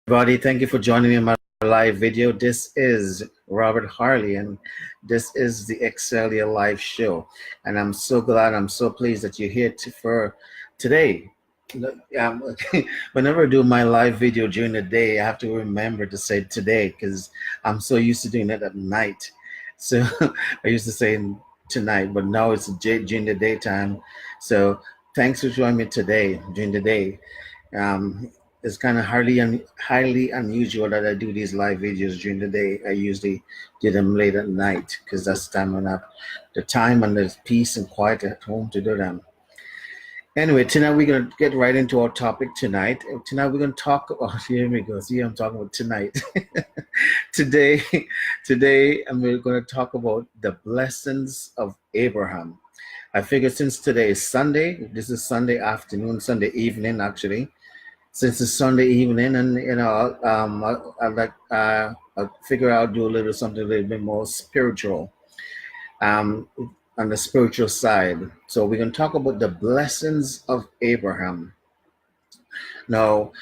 Everybody, thank you for joining me in my live video. This is Robert Harley, and this is the Excelia Live Show. And I'm so glad, I'm so pleased that you're here for today. Um, Whenever I do my live video during the day, I have to remember to say today because I'm so used to doing it at night. So I used to say tonight, but now it's during the daytime. So thanks for joining me today during the day. Um, it's kind of highly unusual that I do these live videos during the day. I usually do them late at night because that's the time when I have the time and there's peace and quiet at home to do them. Anyway, tonight we're gonna get right into our topic tonight. Tonight we're gonna talk about here we go. See, I'm talking about tonight. today, today, and we're gonna talk about the blessings of Abraham. I figure since today is Sunday, this is Sunday afternoon, Sunday evening actually, since it's Sunday evening, and I figure I'll do a little something a little bit more spiritual, um, on the spiritual side. So we're gonna talk about the blessings of Abraham. Now,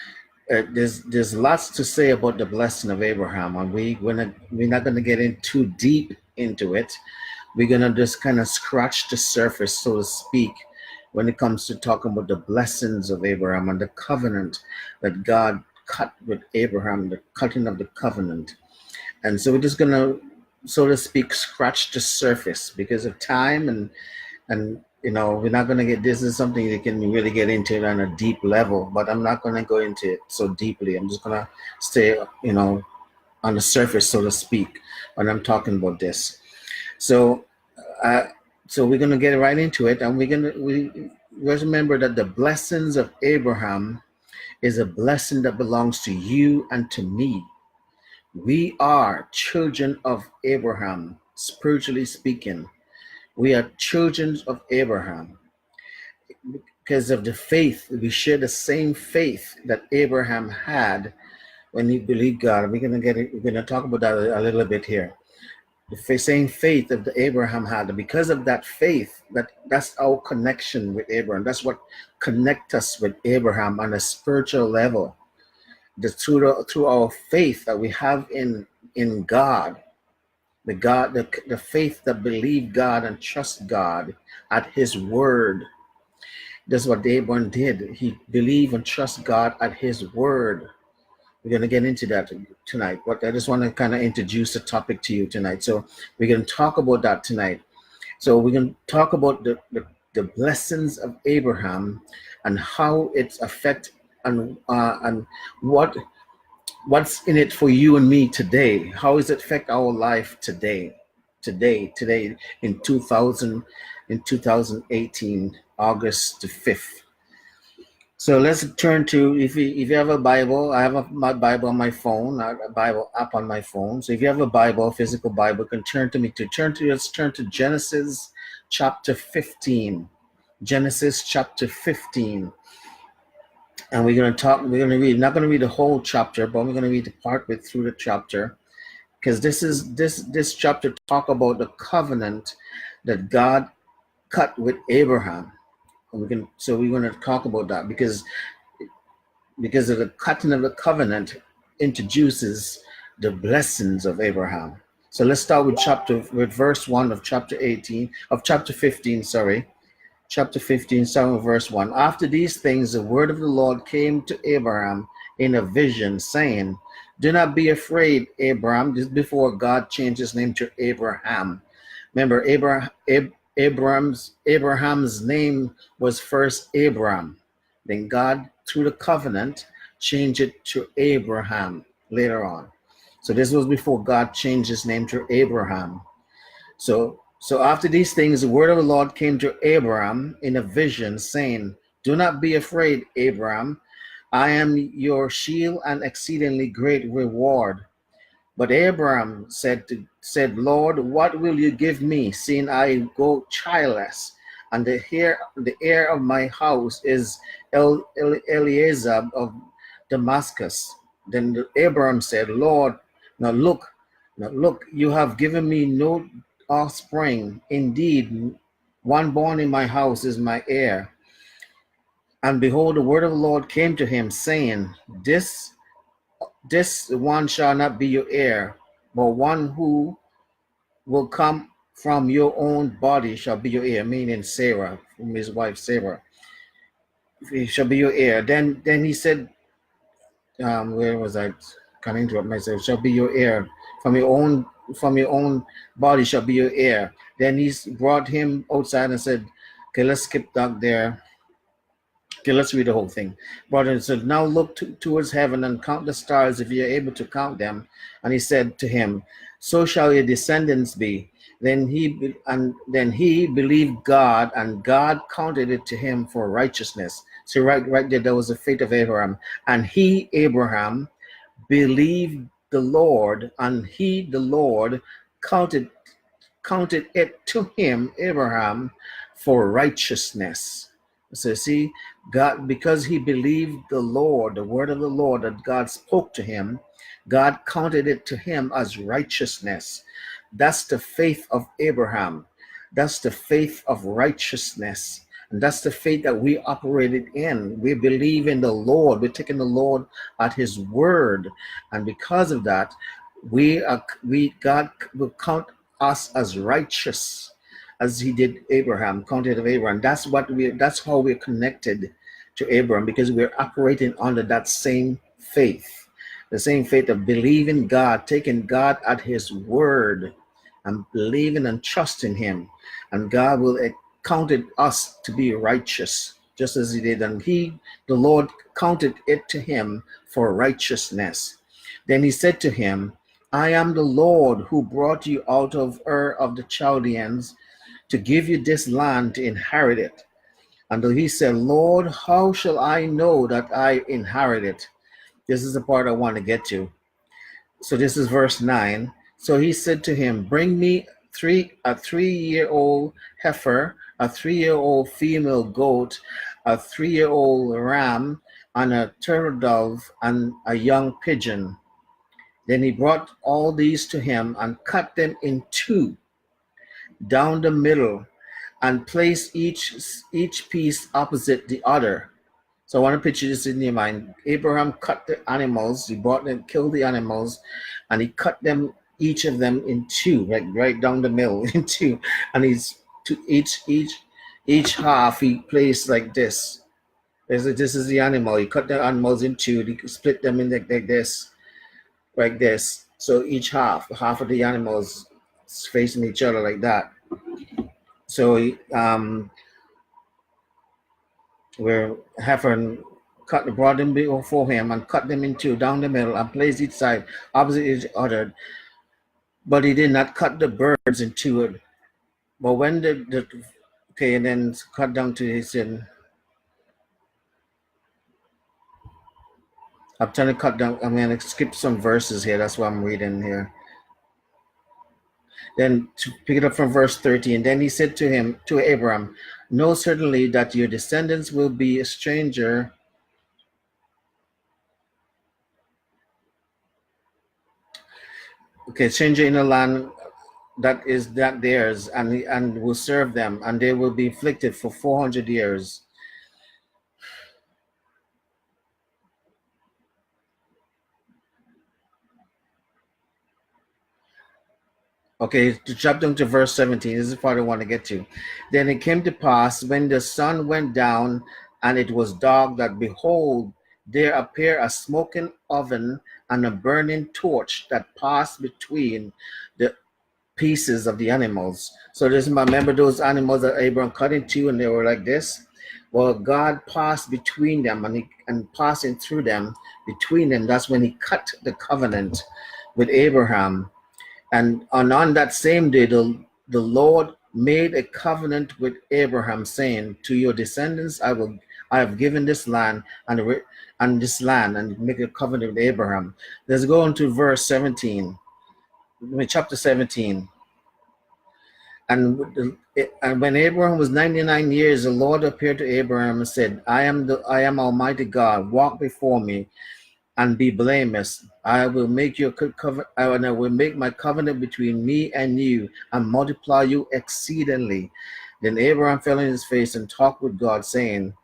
there's lots to say about the blessing of Abraham, and we're not gonna get in too deep into it. We're gonna just kind of scratch the surface, so to speak, when it comes to talking about the blessings of Abraham and the covenant that God cut with Abraham, the cutting of the covenant. And so we're just gonna, so to speak, scratch the surface because of time, and we're not gonna get, this is something you can really get into it on a deep level, but I'm not gonna go into it so deeply. I'm just gonna stay, on the surface, so to speak, when I'm talking about this. So, uh, so we're gonna get right into it, and we just remember that the blessings of Abraham is a blessing that belongs to you and to me. We are children of Abraham, spiritually speaking. We are children of Abraham because of the faith. We share the same faith that Abraham had when he believed God. We're gonna talk about that a little bit here. The same faith that Abraham had. Because of that faith, that's our connection with Abraham. That's what connects us with Abraham on a spiritual level. Through our faith that we have in God, the faith that believe God and trust God at His word. That's what Abraham did. He believed and trust God at His word. We're going to get into that tonight, but I just want to kind of introduce the topic to you tonight. So we're going to talk about that tonight. So we're going to talk about the blessings of Abraham and how it's affect and what's in it for you and me today. How does it affect our life today? Today in 2018, August the 5th. So let's turn to, if you have a Bible, I have my Bible on my phone, a Bible app on my phone. So if you have a Bible, a physical Bible, you can let's turn to Genesis chapter 15. Genesis chapter 15. And we're going to read, not going to read the whole chapter, but we're going to read the part through the chapter. Because this chapter talk about the covenant that God cut with Abraham. And we're going to talk about that because of the cutting of the covenant introduces the blessings of Abraham. So let's start with verse 1 of chapter 15, chapter 15, starting with verse 1. After these things, the word of the Lord came to Abraham in a vision, saying, "Do not be afraid, Abram." This is before God changed his name to Abraham. Remember, Abraham's name was first Abram. Then God, through the covenant, changed it to Abraham later on. So this was before God changed his name to Abraham. So after these things, the word of the Lord came to Abraham in a vision, saying, "Do not be afraid, Abraham. I am your shield and exceedingly great reward." But Abraham said, "Lord, what will you give me, seeing I go childless, and the heir of my house is Eliezer of Damascus?" Then Abraham said, "Lord, now look, you have given me no offspring. Indeed, one born in my house is my heir." And behold, the word of the Lord came to him, saying, "This this one shall not be your heir, but one who will come from your own body shall be your heir, meaning Sarah, from his wife Sarah. He shall be your heir. Then he said, where was I? Can't interrupt myself. Shall be your heir from your own body shall be your heir. Then he brought him outside and said, okay, let's skip down there. Okay, let's read the whole thing. Brother said, now look towards heaven and count the stars if you're able to count them. And he said to him, so shall your descendants be. Then he believed God, and God counted it to him for righteousness. So right there, that was the faith of Abraham. And he, Abraham, believed the Lord, and he, the Lord, counted it to him, Abraham, for righteousness. So see, God, because he believed the Lord, the word of the Lord that God spoke to him, God counted it to him as righteousness. That's the faith of Abraham. That's the faith of righteousness. And that's the faith that we operated in. We believe in the Lord. We're taking the Lord at his word. And because of that, God will count us as righteous, as he did Abraham, counted of Abraham. That's how we're connected to Abraham, because we're operating under that same faith. The same faith of believing God, taking God at his word, and believing and trusting him. And God will counted us to be righteous, just as he did. And the Lord, counted it to him for righteousness. Then he said to him, I am the Lord who brought you out of Ur of the Chaldeans to give you this land to inherit it. And he said, Lord, how shall I know that I inherit it? This is the part I want to get to. So this is verse 9. So he said to him, bring me a 3-year-old heifer, a 3-year-old female goat, a 3-year-old ram, and a turtle dove, and a young pigeon. Then he brought all these to him and cut them in two down the middle, and placed each piece opposite the other. So I want to picture this in your mind. Abraham cut the animals. He brought them, killed the animals, and he cut them, each of them, in two, like right down the middle, in two. And he's to each half he placed like this. This is the animal. He cut the animals in two. He split them in like this, like this. So each half of the animals is facing each other like that. So where heifer brought them before him and cut them in two down the middle and placed each side opposite each other. But he did not cut the birds in two. But when okay, and then cut down to his sin. I'm trying to cut down. I'm going to skip some verses here. That's why I'm reading here. Then to pick it up from verse 13. Then he said to Abraham, know certainly that your descendants will be a stranger. Okay, stranger in a land that is not theirs, and will serve them, and they will be afflicted for 400 years. Okay, to jump down to verse 17, this is the part I want to get to. Then it came to pass, when the sun went down and it was dark, that behold, there appeared a smoking oven and a burning torch that passed between the pieces of the animals. So this, remember those animals that Abraham cut in two and they were like this? Well, God passed between them, and passing through them, between them, that's when he cut the covenant with Abraham. And on that same day, the Lord made a covenant with Abraham, saying, to your descendants I have given this land and this land, and make a covenant with Abraham. Let's go on to verse 17, chapter 17. And when Abraham was 99 years, the Lord appeared to Abraham and said, I am Almighty God. Walk before me and be blameless. I will make your covenant, and I will make my covenant between me and you, and multiply you exceedingly. Then Abraham fell on his face and talked with God, saying,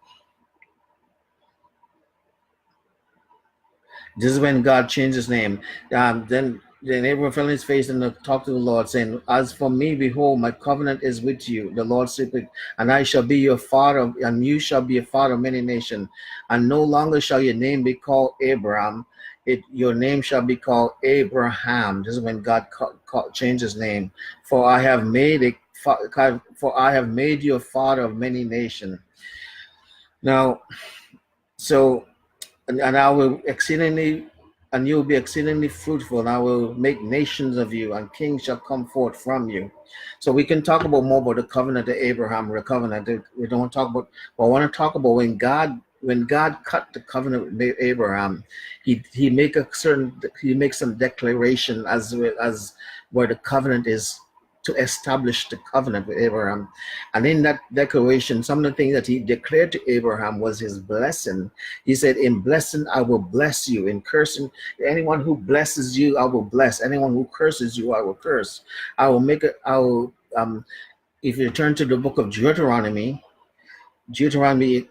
This is when God changed his name. Then Abraham fell on his face and talked to the Lord, saying, "As for me, behold, my covenant is with you." The Lord said, "And I shall be your father, and you shall be a father of many nations. And no longer shall your name be called Abraham; your name shall be called Abraham." This is when God changed his name. For I have made you a father of many nations. Now, so and I will exceedingly, and you will be exceedingly fruitful, and I will make nations of you, and kings shall come forth from you. So we can talk about more about the covenant of Abraham, the covenant. We don't talk about, but I want to talk about when God cut the covenant with Abraham, he makes some declaration as where the covenant is to establish the covenant with Abraham. And in that declaration, some of the things that he declared to Abraham was his blessing. He said, "In blessing, I will bless you. In cursing, anyone who blesses you, I will bless. Anyone who curses you, I will curse. I will make it, I will, if you turn to the book of Deuteronomy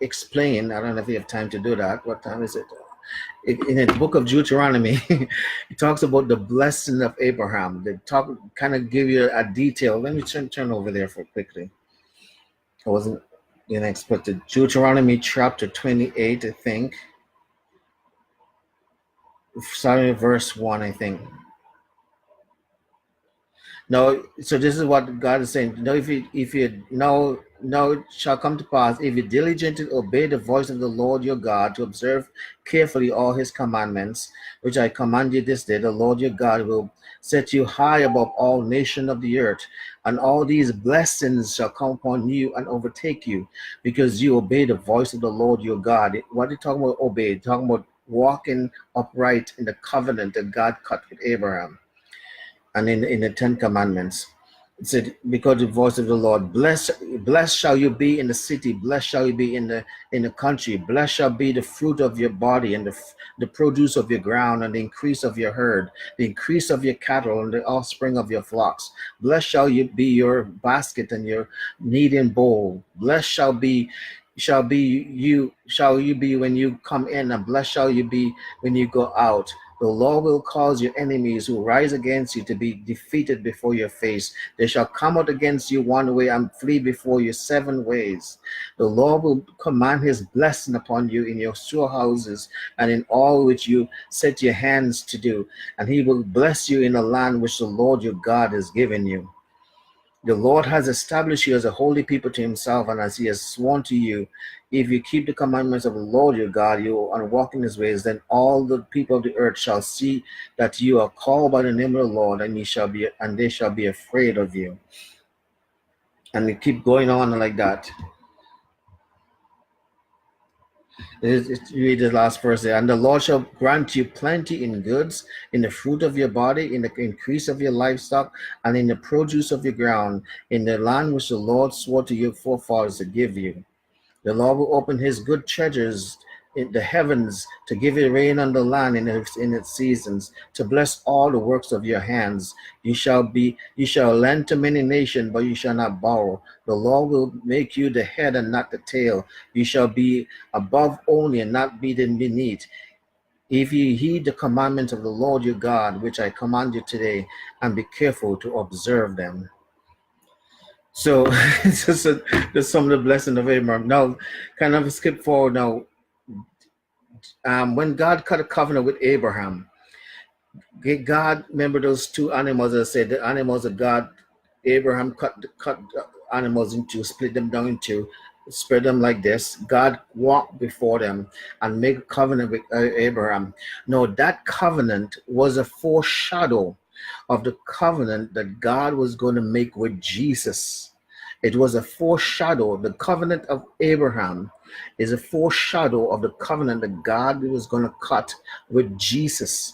explain, I don't know if you have time to do that. What time is it? In the book of Deuteronomy, it talks about the blessing of Abraham. They kind of give you a detail. Let me turn over there for quickly. I wasn't expected. Deuteronomy chapter 28, I think. Starting at verse 1, I think. No, so this is what God is saying. No, if you now it shall come to pass, if you diligently obey the voice of the Lord your God, to observe carefully all his commandments, which I command you this day, the Lord your God will set you high above all nations of the earth, and all these blessings shall come upon you and overtake you, because you obey the voice of the Lord your God. What are you talking about? Obey? Talking about walking upright in the covenant that God cut with Abraham. And in the Ten Commandments, it said, "Because the voice of the Lord, blessed shall you be in the city, blessed shall you be in the country, blessed shall be the fruit of your body, and the produce of your ground, and the increase of your herd, the increase of your cattle, and the offspring of your flocks. Blessed shall you be your basket and your kneading bowl. Blessed shall you be when you come in, and blessed shall you be when you go out. The Lord will cause your enemies who rise against you to be defeated before your face. They shall come out against you one way and flee before you 7 ways. The Lord will command his blessing upon you in your storehouses and in all which you set your hands to do. And he will bless you in the land which the Lord your God has given you. The Lord has established you as a holy people to himself, and as he has sworn to you, if you keep the commandments of the Lord your God, and walk in his ways, then all the people of the earth shall see that you are called by the name of the Lord, and they shall be afraid of you." And we keep going on like that. Read the last verse there. "And the Lord shall grant you plenty in goods, in the fruit of your body, in the increase of your livestock, and in the produce of your ground, in the land which the Lord swore to your forefathers to give you. The Lord will open his good treasures in the heavens to give you rain on the land in its seasons, to bless all the works of your hands. You shall lend to many nations, but you shall not borrow. The Lord will make you the head and not the tail. You shall be above only and not beneath. If you heed the commandments of the Lord your God, which I command you today, and be careful to observe them." So, there's some of the blessing of Abraham. Now, kind of skip forward now. When God cut a covenant with Abraham, God, remember those 2 animals I said, the animals of God, Abraham cut animals into, split them down into, spread them like this. God walked before them and made a covenant with Abraham. Now, that covenant was a foreshadow of the covenant that God was going to make with Jesus. It was a foreshadow. The covenant of Abraham is a foreshadow of the covenant that God was going to cut with Jesus.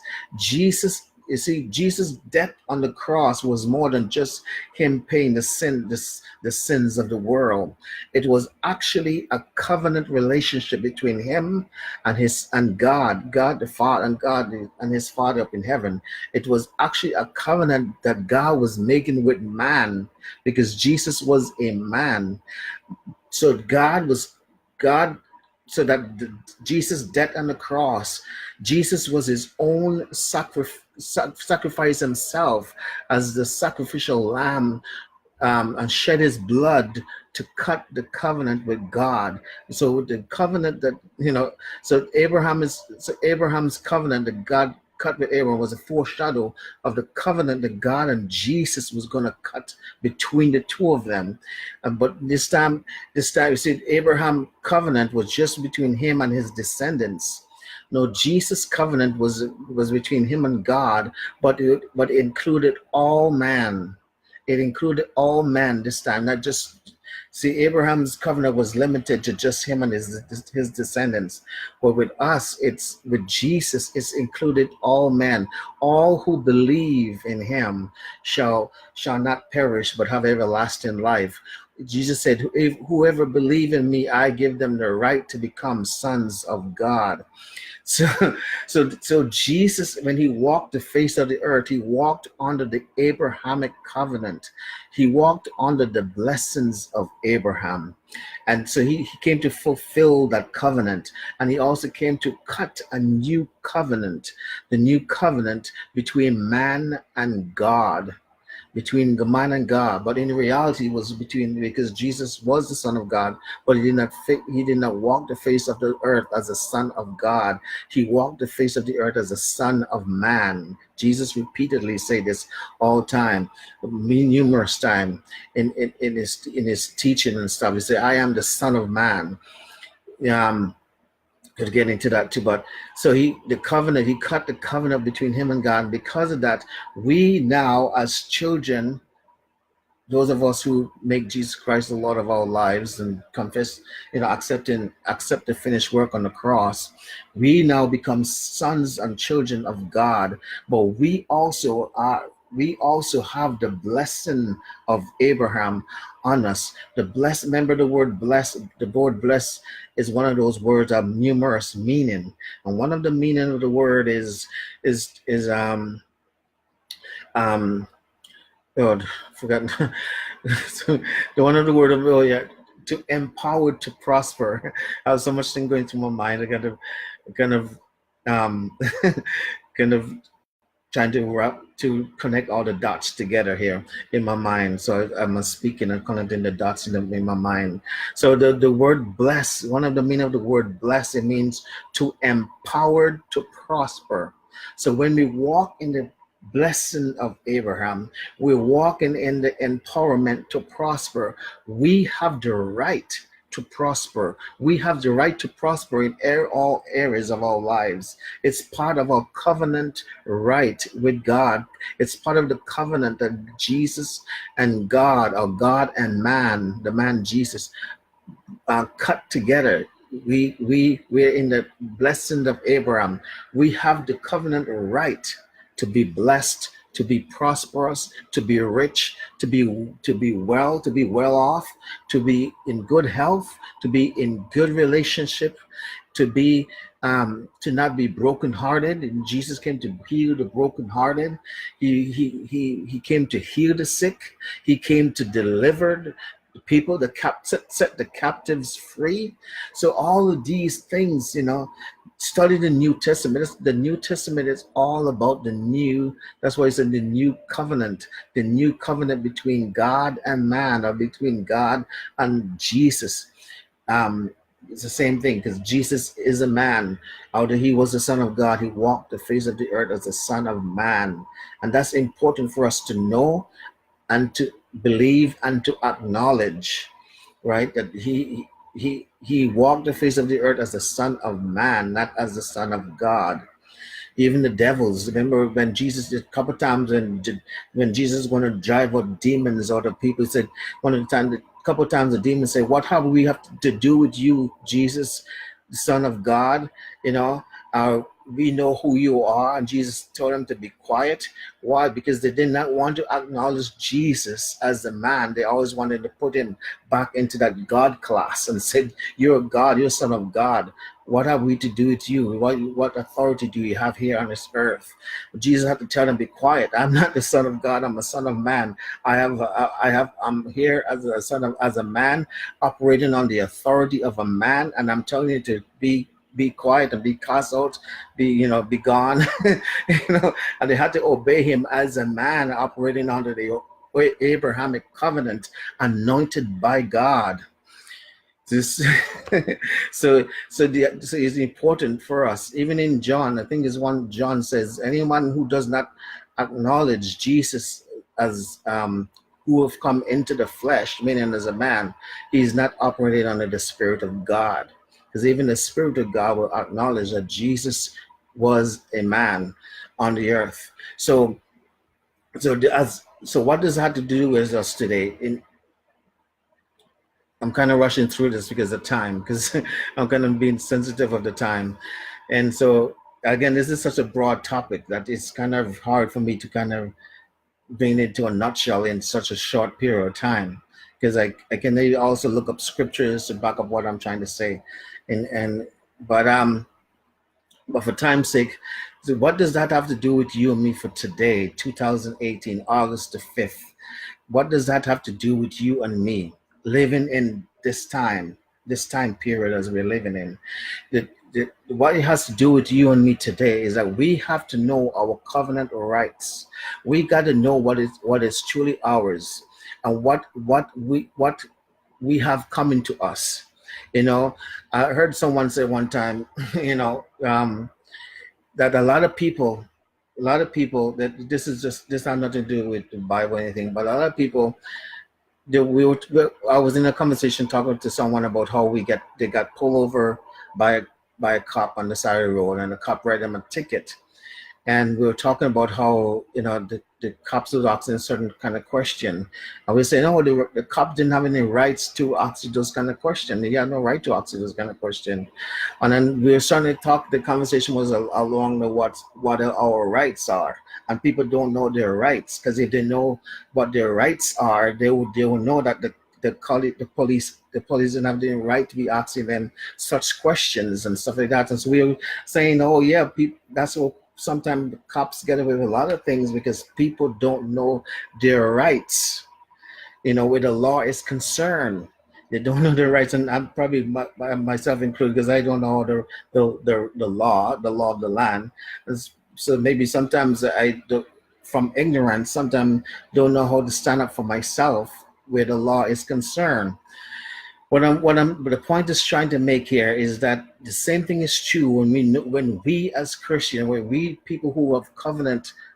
You see, Jesus' death on the cross was more than just him paying the sins of the world. It was actually a covenant relationship between him and God the Father, and God and his Father up in heaven. It was actually a covenant that God was making with man, because Jesus was a man. So God so that Jesus' death on the cross, Jesus was his own sacrifice himself as the sacrificial lamb, and shed his blood to cut the covenant with God. So the covenant that, so Abraham's covenant that God cut with Abraham was a foreshadow of the covenant that God and Jesus was going to cut between the two of them. But this time, you see, Abraham covenant was just between him and his descendants. No, Jesus' covenant was between him and God, but it included all man. It included all men this time, not just. See, Abraham's covenant was limited to just him and his descendants, but with us, it's with Jesus. It's included all men. All who believe in him shall not perish, but have everlasting life. Jesus said, "If whoever believe in me, I give them the right to become sons of God." So, so Jesus, when he walked the face of the earth, he walked under the Abrahamic covenant. He walked under the blessings of Abraham. And so he came to fulfill that covenant. And he also came to cut a new covenant, the new covenant between man and God. Between man and God, but in reality, it was because Jesus was the Son of God, but he did not walk the face of the earth as a Son of God. He walked the face of the earth as a Son of Man. Jesus repeatedly said this all the time, numerous times in his teaching and stuff. He said, "I am the Son of Man." Could get into that too, but so he cut the covenant between him and God. Because of that, we now as children, those of us who make Jesus Christ the Lord of our lives and confess, accept the finished work on the cross, we now become sons and children of God. But we also have the blessing of Abraham on us. Remember the word bless. The word bless is one of those words of numerous meaning, and one of the meaning of the word is God, forgotten. So the one of the word of to empower to prosper. I have so much thing going through my mind. I kind of kind of trying to connect all the dots together here in my mind. So I'm speaking and connecting the dots in my mind. So the word bless, one of the meaning of the word bless, it means to empower to prosper. So when we walk in the blessing of Abraham, we're walking in the empowerment to prosper. We have the right to prosper. We have the right to prosper in all areas of our lives. It's part of our covenant right with God. It's part of the covenant that Jesus and God, or God and man, the man Jesus, cut together. We're in the blessing of Abraham. We have the covenant right to be blessed, to be prosperous, to be rich, to be well off, to be in good health, to be in good relationship, to not be brokenhearted. And Jesus came to heal the brokenhearted. He came to heal the sick. He came to deliver the people, set the captives free. So all of these things, study the New Testament. The New Testament is all about the new. That's why it's in the new covenant between God and man, or between God and Jesus. It's the same thing, because Jesus is a man. Although he was the Son of God, he walked the face of the earth as the Son of Man. And that's important for us to know and to believe and to acknowledge, right? That he walked the face of the earth as the Son of Man, not as the Son of God. Even the devils, remember when Jesus did a couple times, when Jesus was going to drive out demons out of people, he said a couple times the demons say, "What have we to do with you, Jesus, the Son of God? We know who you are." And Jesus told them to be quiet. Why? Because they did not want to acknowledge Jesus as the man. They always wanted to put him back into that God class and said, "You're God, you're Son of God." What have we to do with you? What authority do you have here on this earth? Jesus had to tell them, be quiet. I'm not the son of God. I'm a son of man. I'm here as a as a man, operating on the authority of a man. And I'm telling you to be quiet and be cast out, be gone. And they had to obey him as a man operating under the Abrahamic covenant, anointed by God. This so it's important for us. Even in John, I think is one John says, anyone who does not acknowledge Jesus as who have come into the flesh, meaning as a man, he's not operating under the Spirit of God. Because even the Spirit of God will acknowledge that Jesus was a man on the earth. So what does that have to do with us today? I'm kind of rushing through this because of time, because I'm kind of being sensitive of the time. And so, again, this is such a broad topic that it's kind of hard for me to kind of bring it to a nutshell in such a short period of time. Because I can also look up scriptures to back up what I'm trying to say. But for time's sake, so what does that have to do with you and me for today, 2018, August the 5th? What does that have to do with you and me living in this time period as we're living in? What it has to do with you and me today is that we have to know our covenant rights. We got to know what is truly ours, and what we have coming to us. I heard someone say one time, that a lot of people that this has nothing to do with the Bible or anything, but a lot of people, I was in a conversation talking to someone about how they got pulled over by a cop on the side of the road, and the cop wrote them a ticket. And we were talking about how the cops was asking a certain kind of question, and we say, no, the cop didn't have any rights to ask those kind of question. He had no right to ask those kind of question. And then we were starting to talk. The conversation was along the what our rights are, and people don't know their rights, because if they know what their rights are, they will know that the police didn't have the right to be asking them such questions and stuff like that. And so we were saying, oh yeah, that's what sometimes the cops get away with a lot of things, because people don't know their rights. Where the law is concerned, they don't know their rights, and I'm probably myself included, because I don't know the law of the land. So maybe sometimes from ignorance, sometimes don't know how to stand up for myself where the law is concerned. The point is trying to make here is that the same thing is true when we as Christians, when we people who have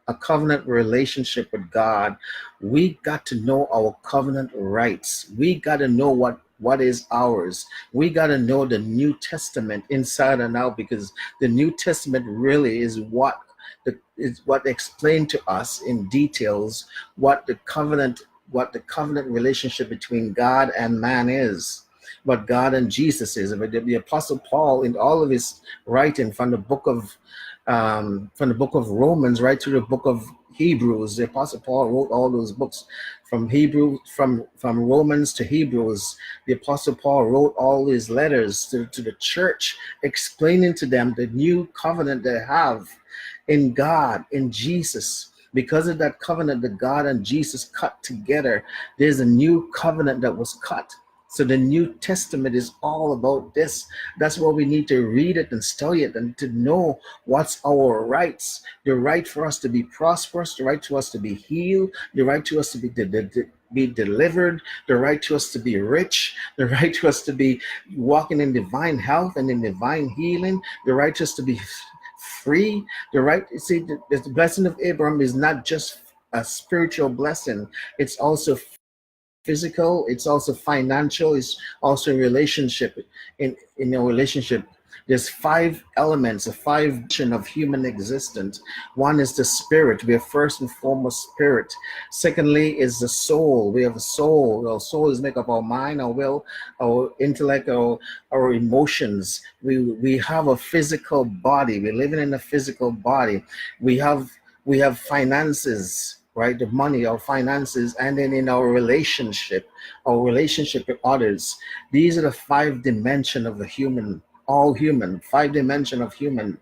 a covenant relationship with God, we got to know our covenant rights. We got to know what is ours. We got to know the New Testament inside and out, because the New Testament really is what explained to us in details what the covenant relationship between God and man is, what God and Jesus is. But the Apostle Paul, in all of his writing from the book of Romans right through the book of Hebrews, the Apostle Paul wrote all those books from Romans to Hebrews. The Apostle Paul wrote all his letters to the church, explaining to them the new covenant they have in God, in Jesus. Because of that covenant that God and Jesus cut together, there's a new covenant that was cut. So the New Testament is all about this. That's why we need to read it and study it, and to know what's our rights. The right for us to be prosperous, the right to us to be healed, the right to us to be delivered, the right to us to be rich, the right to us to be walking in divine health and in divine healing, the right to us to be free, the right. See, the blessing of Abraham is not just a spiritual blessing, it's also physical, it's also financial, it's also a relationship. In a relationship, there's 5 elements, a 5 of human existence. One is the spirit. We are first and foremost spirit. Secondly is the soul. We have a soul. Our soul is made up of our mind, our will, our intellect, our emotions. We have a physical body. We're living in a physical body. We have finances, right? The money, our finances, and then in our relationship with others. These are the 5 dimensions of the human all human, 5 dimension of human,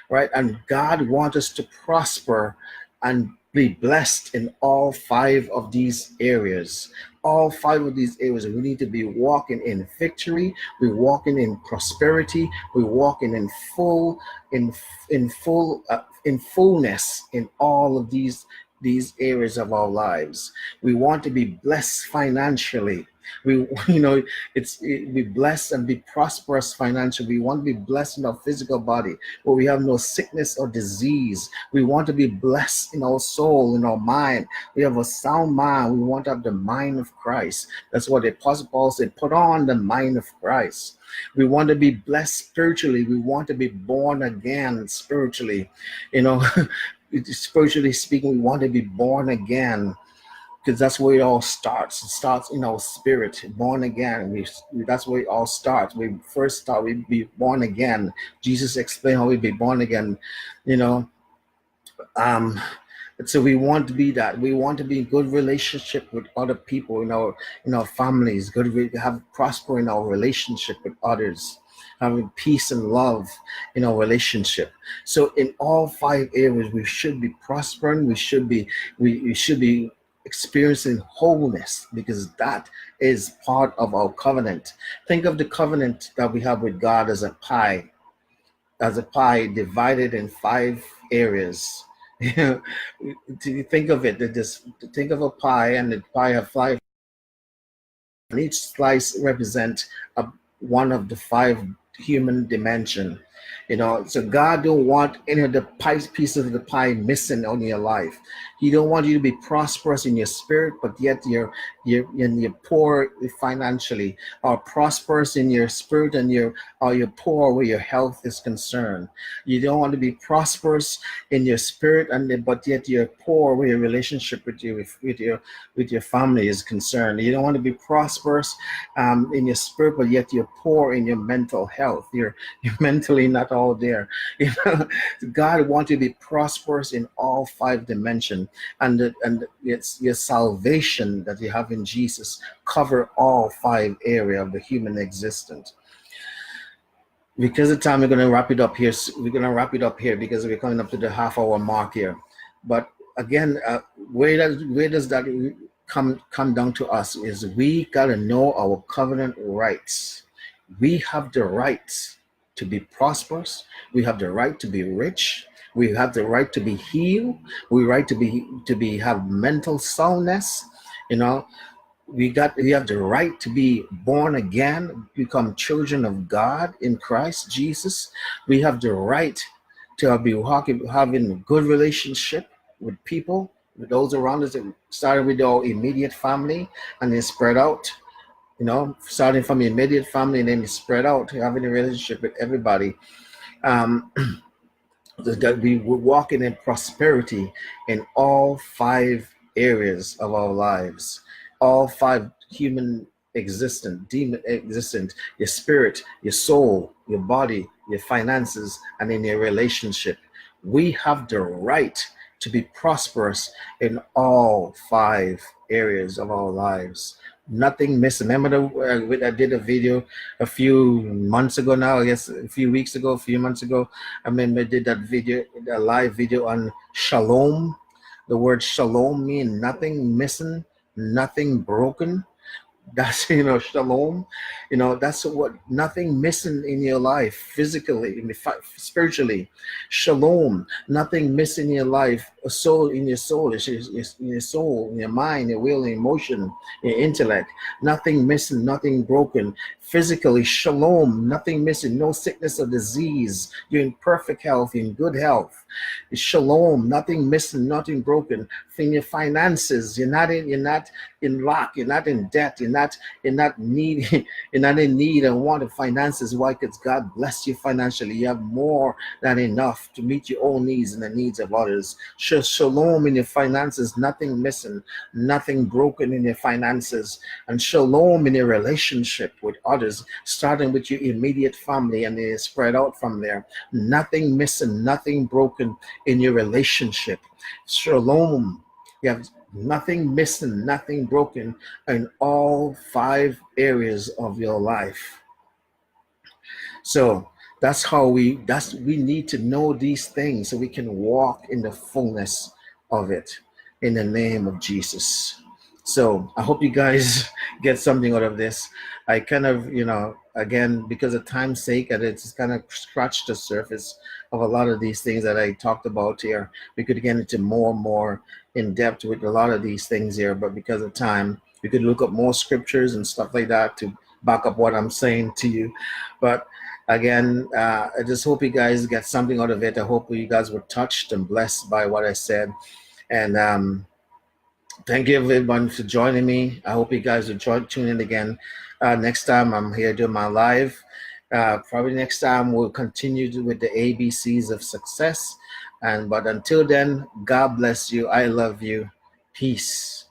right? And God wants us to prosper and be blessed in all 5 of these areas. All 5 of these areas, we need to be walking in victory. We're walking in prosperity. We're walking in in fullness in all of these areas of our lives. We want to be blessed financially. We, be blessed and be prosperous financially. We want to be blessed in our physical body, where we have no sickness or disease. We want to be blessed in our soul, in our mind. We have a sound mind. We want to have the mind of Christ. That's what the Apostle Paul said, put on the mind of Christ. We want to be blessed spiritually. We want to be born again spiritually. Spiritually speaking, we want to be born again, because that's where it all starts. It starts in our spirit, born again. That's where it all starts. We first start, we be born again. Jesus explained how we be born again, so we want to be that. We want to be in good relationship with other people, in our families. Have prosper in our relationship with others, having peace and love in our relationship. So in all 5 areas, we should be prospering. We should be experiencing wholeness, because that is part of our covenant. Think of the covenant that we have with God as a pie divided in 5 areas. Think of it. Think of a pie, and the pie have 5, and each slice represent one of the 5 human dimension. So God don't want any of the pieces of the pie missing on your life. He don't want you to be prosperous in your spirit, but yet you're poor financially, or prosperous in your spirit and you're poor where your health is concerned. You don't want to be prosperous in your spirit, but yet you're poor where your relationship with your family is concerned. You don't want to be prosperous in your spirit, but yet you're poor in your mental health. You're mentally not all there. God wants you to be prosperous in all 5 dimensions, and it's your salvation that you have in Jesus cover all 5 areas of the human existence. Because of time, we're going to wrap it up here. Because we're coming up to the half-hour mark here. But again, where does that come down to us is we got to know our covenant rights. We have the right to be prosperous. We have the right to be rich. We have the right to be healed. We have mental soundness. We have the right to be born again, become children of God in Christ Jesus. We have the right to be having a good relationship with people, with those around us. It started with our immediate family and then spread out. Starting from your immediate family and then spread out, having a relationship with everybody. That we were walking in prosperity in all 5 areas of our lives, all 5 human demon existent, your spirit, your soul, your body, your finances, and in your relationship. We have the right to be prosperous in all 5 areas of our lives. Nothing missing. Remember I did a video a few months ago now, I guess a few months ago. I did that video, a live video on shalom. The word shalom means nothing missing, nothing broken. That's shalom. That's what, nothing missing in your life physically, spiritually. Shalom, nothing missing in your life. A soul, in your soul, in your soul, in your mind, your will, your emotion, your intellect. Nothing missing, nothing broken. Physically, shalom, nothing missing, no sickness or disease. You're in perfect health, in good health. Shalom, nothing missing, nothing broken. In your finances, you're not in lack, you're not in debt, you're not in need and want of finances. Why? Because God bless you financially. You have more than enough to meet your own needs and the needs of others. Shalom in your finances, nothing missing, nothing broken in your finances, and shalom in your relationship with others, starting with your immediate family and then spread out from there. Nothing missing, nothing broken in your relationship. Shalom. You have nothing missing, nothing broken in all 5 areas of your life. So We need to know these things so we can walk in the fullness of it in the name of Jesus. So I hope you guys get something out of this. I kind of, again, because of time's sake, and it's kind of scratched the surface of a lot of these things that I talked about here. We could get into more and more in depth with a lot of these things here, but because of time, we could look up more scriptures and stuff like that to back up what I'm saying to you. But again, I just hope you guys get something out of it. I hope you guys were touched and blessed by what I said. And thank you everyone for joining me. I hope you guys will tune in again. Next time I'm here doing my live. Probably next time we'll continue with the ABCs of success. But until then, God bless you. I love you. Peace.